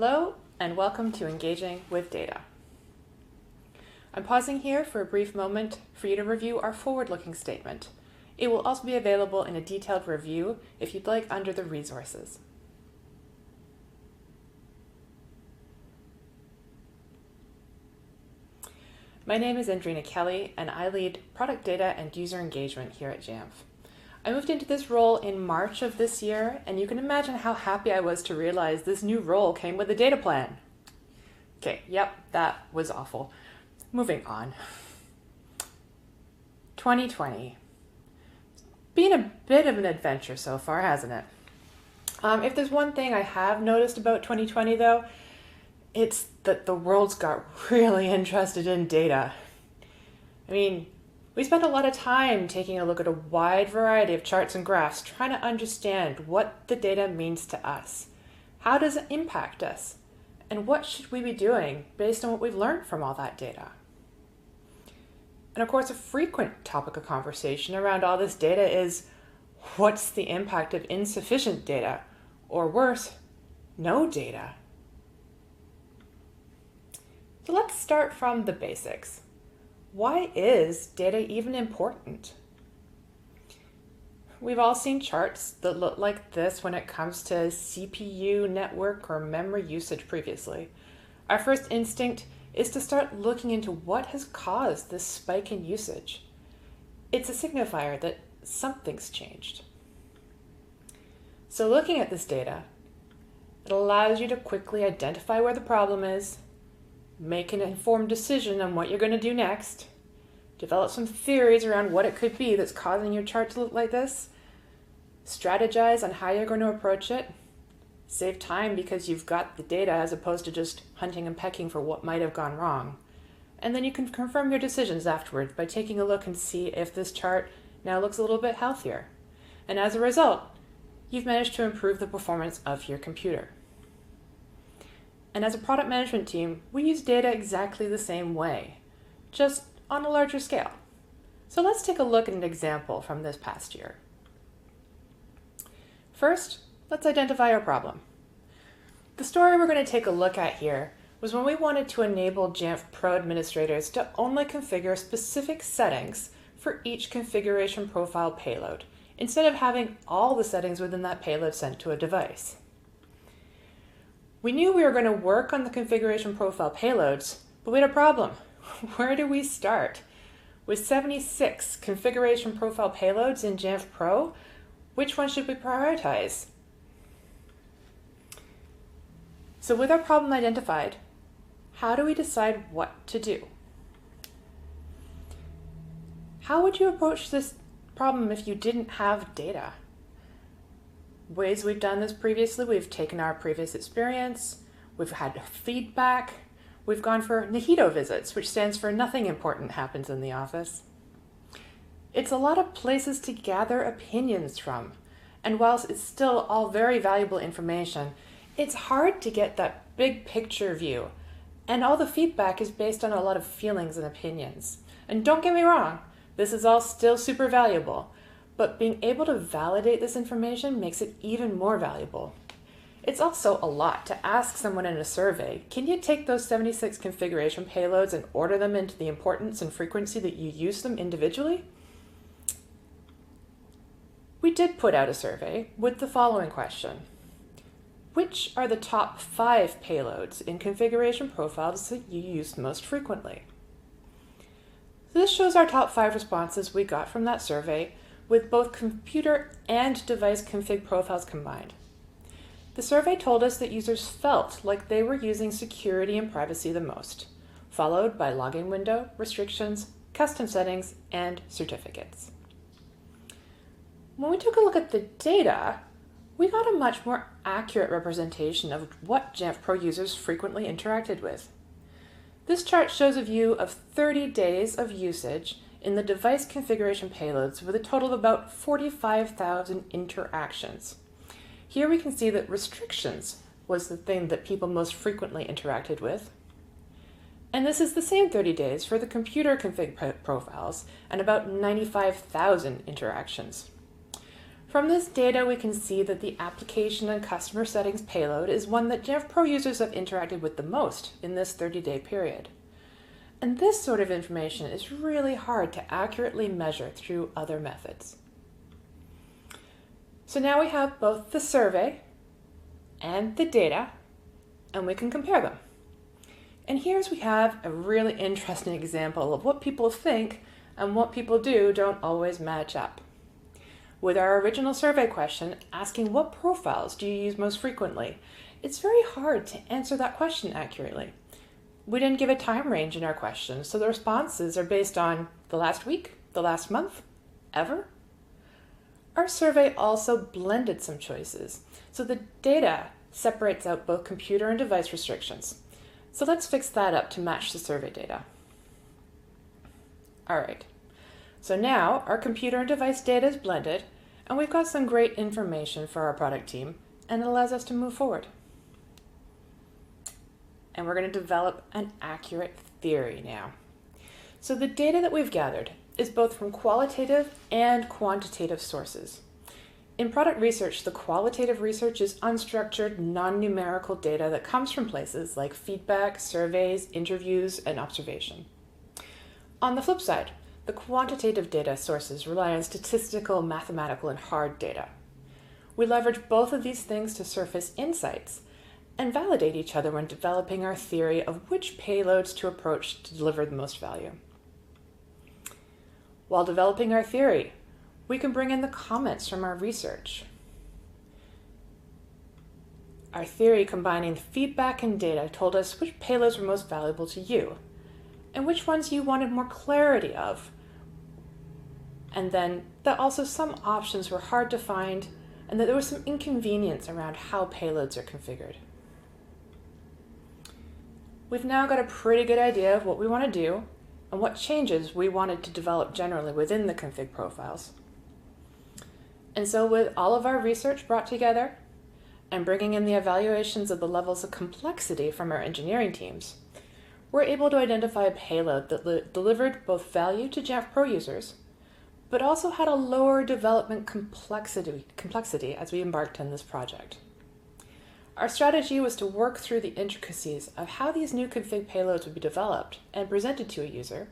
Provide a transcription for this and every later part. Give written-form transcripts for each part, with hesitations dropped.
Hello, and welcome to Engaging with Data. I'm pausing here for a brief moment for you to review our forward-looking statement. It will also be available in a detailed review if you'd like under the resources. My name is Andrina Kelly, and I lead product data and user engagement here at Jamf. I moved into this role in March of this year, and you can imagine how happy I was to realize this new role came with a data plan. Okay, yep, that was awful. Moving on. 2020. Been a bit of an adventure so far, hasn't it? If there's one thing I have noticed about 2020 though, it's that the world's got really interested in data. I mean, we spent a lot of time taking a look at a wide variety of charts and graphs, trying to understand what the data means to us. How does it impact us? And what should we be doing based on what we've learned from all that data? And of course, a frequent topic of conversation around all this data is, what's the impact of insufficient data? Or worse, no data? So let's start from the basics. Why is data even important? We've all seen charts that look like this when it comes to CPU, network, or memory usage previously. Our first instinct is to start looking into what has caused this spike in usage. It's a signifier that something's changed. So looking at this data, it allows you to quickly identify where the problem is, make an informed decision on what you're going to do next, develop some theories around what it could be that's causing your chart to look like this, strategize on how you're going to approach it, save time because you've got the data as opposed to just hunting and pecking for what might have gone wrong. And then you can confirm your decisions afterwards by taking a look and see if this chart now looks a little bit healthier. And as a result, you've managed to improve the performance of your computer. And as a product management team, we use data exactly the same way, just on a larger scale. So let's take a look at an example from this past year. First, let's identify our problem. The story we're going to take a look at here was when we wanted to enable Jamf Pro administrators to only configure specific settings for each configuration profile payload, instead of having all the settings within that payload sent to a device. We knew we were going to work on the configuration profile payloads, but we had a problem. Where do we start? With 76 configuration profile payloads in Jamf Pro, which one should we prioritize? So with our problem identified, how do we decide what to do? How would you approach this problem if you didn't have data? Ways we've done this previously, we've taken our previous experience, we've had feedback, we've gone for Nihito visits, which stands for nothing important happens in the office. It's a lot of places to gather opinions from, and whilst it's still all very valuable information, it's hard to get that big picture view, and all the feedback is based on a lot of feelings and opinions. And don't get me wrong, this is all still super valuable, but being able to validate this information makes it even more valuable. It's also a lot to ask someone in a survey, can you take those 76 configuration payloads and order them into the importance and frequency that you use them individually? We did put out a survey with the following question. Which are the top 5 payloads in configuration profiles that you use most frequently? This shows our top 5 responses we got from that survey with both computer and device config profiles combined. The survey told us that users felt like they were using security and privacy the most, followed by login window, restrictions, custom settings, and certificates. When we took a look at the data, we got a much more accurate representation of what Jamf Pro users frequently interacted with. This chart shows a view of 30 days of usage in the device configuration payloads with a total of about 45,000 interactions. Here we can see that restrictions was the thing that people most frequently interacted with. And this is the same 30 days for the computer config profiles and about 95,000 interactions. From this data, we can see that the application and customer settings payload is one that Jamf Pro users have interacted with the most in this 30-day period. And this sort of information is really hard to accurately measure through other methods. So now we have both the survey and the data, and we can compare them. And here's we have a really interesting example of what people think and what people do don't always match up. With our original survey question asking what profiles do you use most frequently, it's very hard to answer that question accurately. We didn't give a time range in our question, so the responses are based on the last week, the last month, ever. Our survey also blended some choices, so the data separates out both computer and device restrictions. So let's fix that up to match the survey data. All right. So now our computer and device data is blended, and we've got some great information for our product team, and it allows us to move forward. And we're going to develop an accurate theory now. So the data that we've gathered is both from qualitative and quantitative sources. In product research, the qualitative research is unstructured, non-numerical data that comes from places like feedback, surveys, interviews, and observation. On the flip side, the quantitative data sources rely on statistical, mathematical, and hard data. We leverage both of these things to surface insights and validate each other when developing our theory of which payloads to approach to deliver the most value. While developing our theory, we can bring in the comments from our research. Our theory combining feedback and data told us which payloads were most valuable to you and which ones you wanted more clarity of. And then that also some options were hard to find and that there was some inconvenience around how payloads are configured. We've now got a pretty good idea of what we want to do and what changes we wanted to develop generally within the config profiles. And so with all of our research brought together and bringing in the evaluations of the levels of complexity from our engineering teams, we're able to identify a payload that delivered both value to Jamf Pro users, but also had a lower development complexity as we embarked on this project. Our strategy was to work through the intricacies of how these new config payloads would be developed and presented to a user.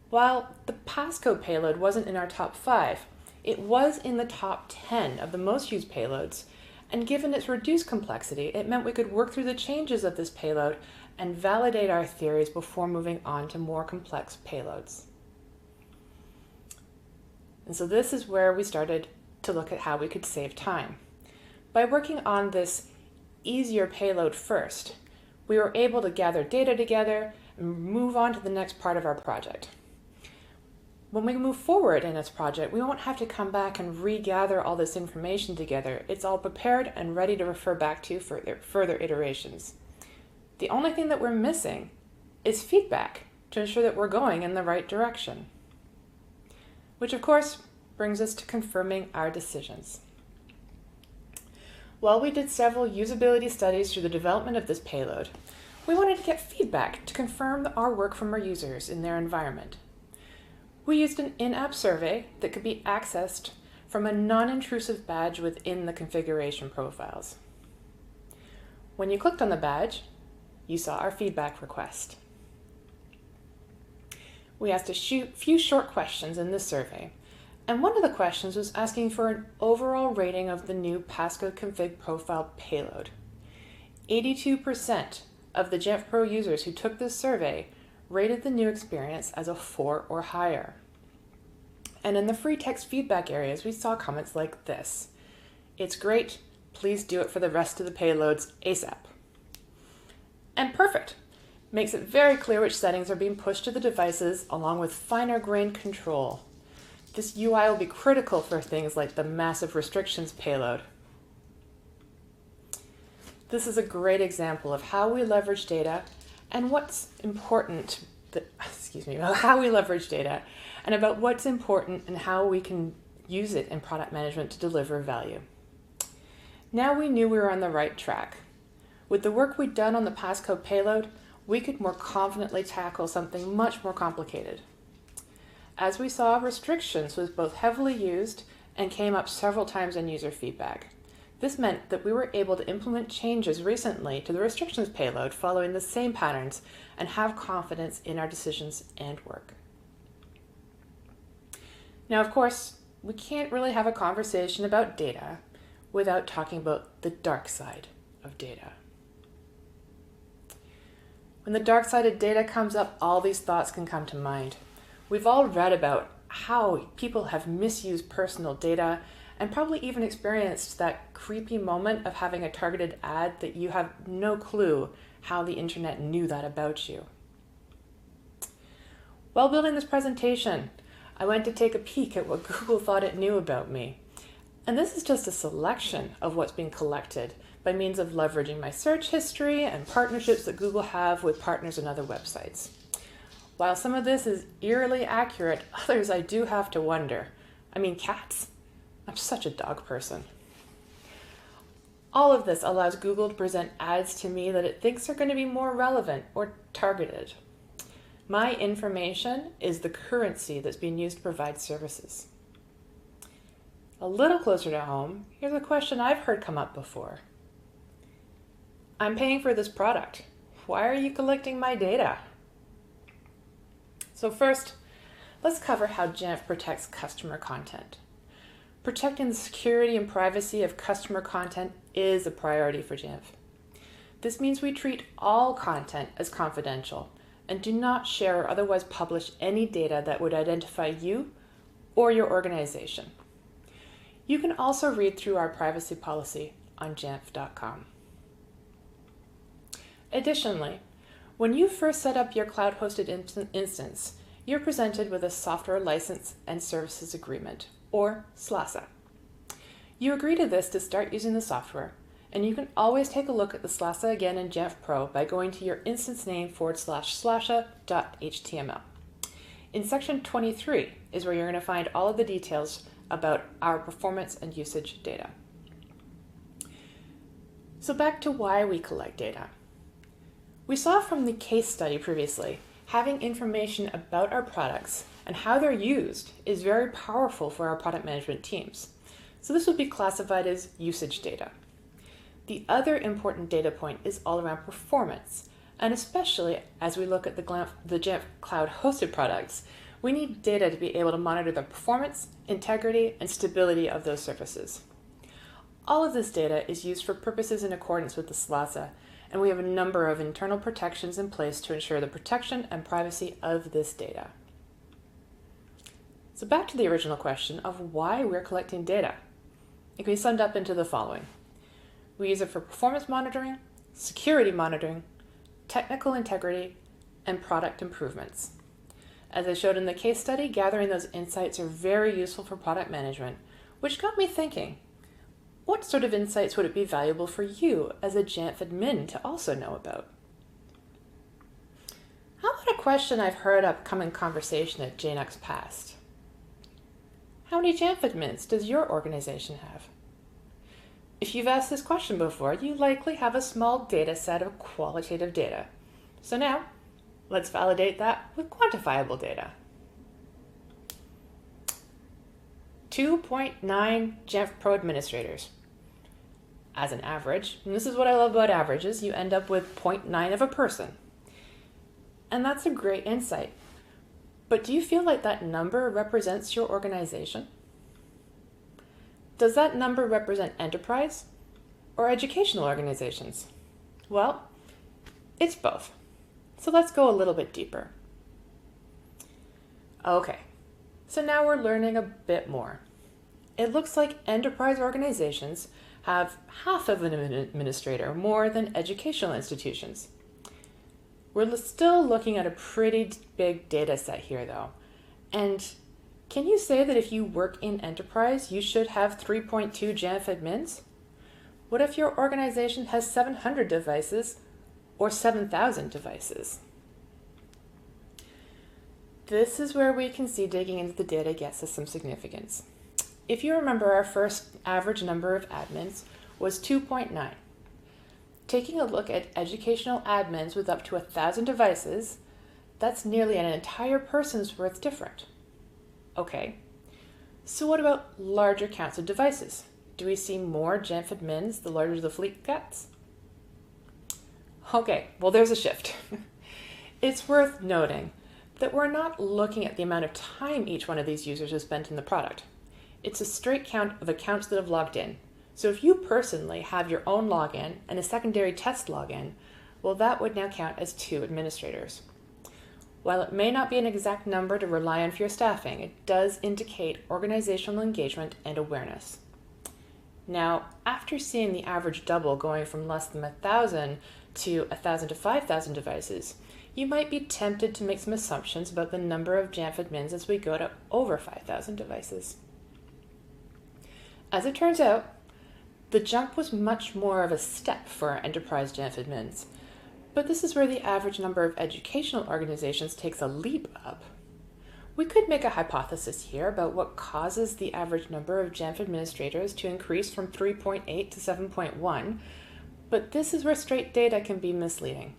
While the passcode payload wasn't in our top 5, it was in the top 10 of the most used payloads, and given its reduced complexity, it meant we could work through the changes of this payload and validate our theories before moving on to more complex payloads. And so this is where we started to look at how we could save time. By working on this easier payload first, we were able to gather data together and move on to the next part of our project. When we move forward in this project, we won't have to come back and regather all this information together. It's all prepared and ready to refer back to for further iterations. The only thing that we're missing is feedback to ensure that we're going in the right direction. Which of course brings us to confirming our decisions. While we did several usability studies through the development of this payload, we wanted to get feedback to confirm our work from our users in their environment. We used an in-app survey that could be accessed from a non-intrusive badge within the configuration profiles. When you clicked on the badge, you saw our feedback request. We asked a few short questions in this survey, and one of the questions was asking for an overall rating of the new passcode config profile payload. 82% of the Jamf Pro users who took this survey rated the new experience as a 4 or higher. And in the free text feedback areas, we saw comments like this: "It's great, please do it for the rest of the payloads ASAP." And perfect! Makes it very clear which settings are being pushed to the devices along with finer grained control. This UI will be critical for things like the massive restrictions payload. This is a great example of how we leverage data and what's important, how we leverage data and about what's important and how we can use it in product management to deliver value. Now we knew we were on the right track. With the work we'd done on the passcode payload, we could more confidently tackle something much more complicated. As we saw, restrictions was both heavily used and came up several times in user feedback. This meant that we were able to implement changes recently to the restrictions payload following the same patterns and have confidence in our decisions and work. Now, of course, we can't really have a conversation about data without talking about the dark side of data. When the dark side of data comes up, all these thoughts can come to mind. We've all read about how people have misused personal data and probably even experienced that creepy moment of having a targeted ad that you have no clue how the internet knew that about you. While building this presentation, I went to take a peek at what Google thought it knew about me. And this is just a selection of what's being collected by means of leveraging my search history and partnerships that Google have with partners and other websites. While some of this is eerily accurate, others I do have to wonder. I mean, cats. I'm such a dog person. All of this allows Google to present ads to me that it thinks are going to be more relevant or targeted. My information is the currency that's being used to provide services. A little closer to home, here's a question I've heard come up before. I'm paying for this product. Why are you collecting my data? So first, let's cover how Jamf protects customer content. Protecting the security and privacy of customer content is a priority for Jamf. This means we treat all content as confidential and do not share or otherwise publish any data that would identify you or your organization. You can also read through our privacy policy on jamf.com. Additionally, when you first set up your cloud-hosted instance, you're presented with a Software License and Services Agreement, or SLASA. You agree to this to start using the software, and you can always take a look at the SLASA again in Jamf Pro by going to your instance name //slasa.html. In section 23 is where you're going to find all of the details about our performance and usage data. So back to why we collect data. We saw from the case study previously, having information about our products and how they're used is very powerful for our product management teams. So this would be classified as usage data. The other important data point is all around performance, and especially as we look at the Jamf Cloud hosted products, we need data to be able to monitor the performance, integrity, and stability of those services. All of this data is used for purposes in accordance with the SLASA, and we have a number of internal protections in place to ensure the protection and privacy of this data. So back to the original question of why we're collecting data. It can be summed up into the following. We use it for performance monitoring, security monitoring, technical integrity, and product improvements. As I showed in the case study, gathering those insights are very useful for product management, which got me thinking, what sort of insights would it be valuable for you as a Jamf admin to also know about? How about a question I've heard come in conversation at JNUC's past? How many Jamf admins does your organization have? If you've asked this question before, you likely have a small data set of qualitative data. So now, let's validate that with quantifiable data. 2.9 Jamf Pro administrators. As an average, and this is what I love about averages, you end up with 0.9 of a person. And that's a great insight. But do you feel like that number represents your organization? Does that number represent enterprise or educational organizations? Well, it's both. So let's go a little bit deeper. Okay, so now we're learning a bit more. It looks like enterprise organizations have half of an administrator more than educational institutions. We're still looking at a pretty big data set here though. And can you say that if you work in enterprise, you should have 3.2 Jamf admins? What if your organization has 700 devices or 7,000 devices? This is where we can see digging into the data gets us some significance. If you remember, our first average number of admins was 2.9. Taking a look at educational admins with up to 1,000 devices, that's nearly an entire person's worth different. Okay, So what about larger counts of devices? Do we see more Jamf admins the larger the fleet gets? Okay, well there's a shift. It's worth noting that we're not looking at the amount of time each one of these users has spent in the product. It's a straight count of accounts that have logged in. So if you personally have your own login and a secondary test login, well, that would now count as 2 administrators. While it may not be an exact number to rely on for your staffing, it does indicate organizational engagement and awareness. Now, after seeing the average double going from less than 1,000 to 1,000 to 5,000 devices, you might be tempted to make some assumptions about the number of Jamf admins as we go to over 5,000 devices. As it turns out, the jump was much more of a step for our enterprise Jamf admins, but this is where the average number of educational organizations takes a leap up. We could make a hypothesis here about what causes the average number of Jamf administrators to increase from 3.8 to 7.1, but this is where straight data can be misleading.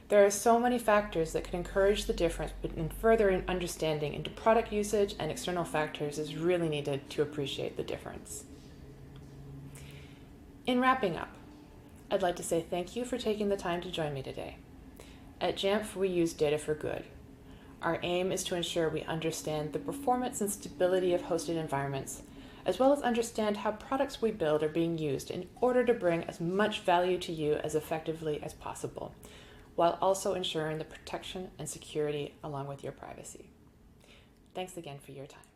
There are so many factors that could encourage the difference, but further understanding into product usage and external factors is really needed to appreciate the difference. In wrapping up, I'd like to say thank you for taking the time to join me today. At Jamf, we use data for good. Our aim is to ensure we understand the performance and stability of hosted environments, as well as understand how products we build are being used in order to bring as much value to you as effectively as possible, while also ensuring the protection and security along with your privacy. Thanks again for your time.